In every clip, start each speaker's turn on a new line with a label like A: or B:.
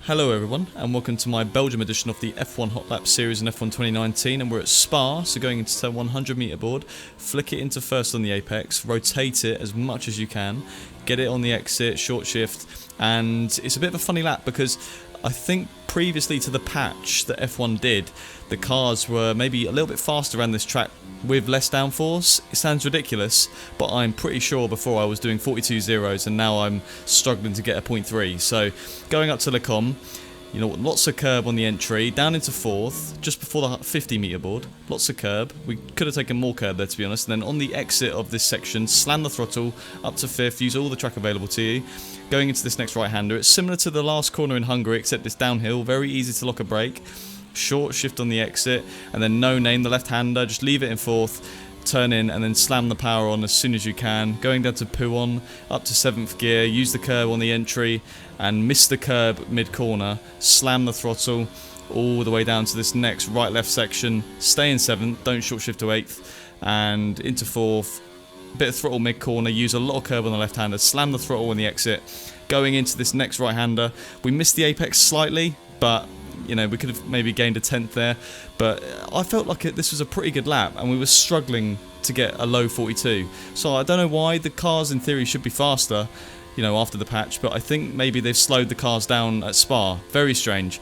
A: Hello everyone, and welcome to my Belgium edition of the F1 Hot Lap series in F1 2019, and we're at Spa, so going into the 100 metre board, flick it into first on the apex, rotate it as much as you can, get it on the exit, short shift, and it's a bit of a funny lap because I think previously to the patch that F1 did, the cars were maybe a little bit faster around this track with less downforce. It sounds ridiculous, but I'm pretty sure before I was doing 42 zeros and now I'm struggling to get a 0.3. So going up to Le Com, you know, lots of curb on the entry, down into fourth, just before the 50 metre board, lots of curb. We could have taken more curb there, to be honest. And then on the exit of this section, slam the throttle up to fifth, use all the track available to you. Going into this next right-hander, it's similar to the last corner in Hungary, except it's downhill, very easy to lock a brake. Short shift on the exit, and then no name, the left-hander, just leave it in fourth, turn in, and then slam the power on as soon as you can. Going down to Pouhon, up to 7th gear, use the curb on the entry, and miss the curb mid-corner, slam the throttle all the way down to this next right-left section, stay in 7th, don't short shift to 8th, and into 4th, bit of throttle mid-corner, use a lot of curb on the left-hander, slam the throttle on the exit. Going into this next right-hander, we missed the apex slightly, but you know, we could have maybe gained a 10th there, but I felt like this was a pretty good lap, and we were struggling to get a low 42. So I don't know why. The cars in theory should be faster, you know, after the patch, but I think maybe they've slowed the cars down at Spa. Very strange.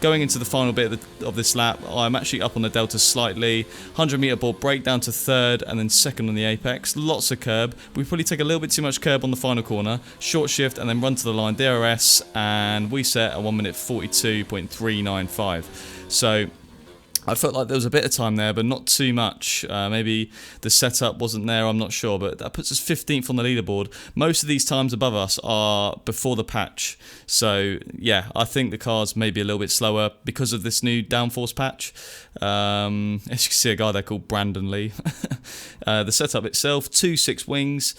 A: Going into the final bit of this lap, I'm actually up on the Delta slightly. 100 metre board break down to third and then second on the apex. Lots of curb. We probably take a little bit too much curb on the final corner. Short shift and then run to the line, DRS, and we set a 1 minute 42.395. So I felt like there was a bit of time there, but not too much. Maybe the setup wasn't there, I'm not sure, but that puts us 15th on the leaderboard. Most of these times above us are before the patch. So, yeah, I think the cars may be a little bit slower because of this new downforce patch. As you can see, a guy there called Brandon Lee. The setup itself, 2.6 wings,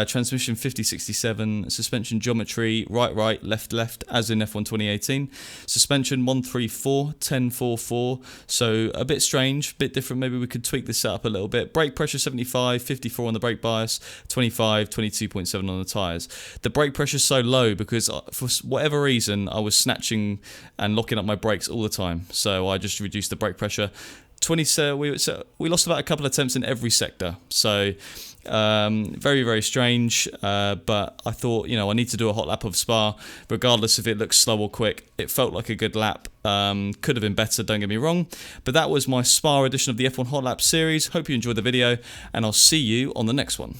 A: transmission 50-67, suspension geometry, right, left, as in F1 2018. Suspension 134, 10-4-4, so a bit strange, a bit different. Maybe we could tweak this setup a little bit. Brake pressure 75, 54 on the brake bias, 25, 22.7 on the tyres. The brake pressure is so low because for whatever reason I was snatching and locking up my brakes all the time, so I just reduced the brake pressure. We lost about a couple of attempts in every sector, so very, very strange, but I thought, you know, I need to do a hot lap of Spa regardless if it looks slow or quick. It felt like a good lap. Could have been better, don't get me wrong, but that was my Spa edition of the F1 Hot Lap series. Hope you enjoyed the video, and I'll see you on the next one.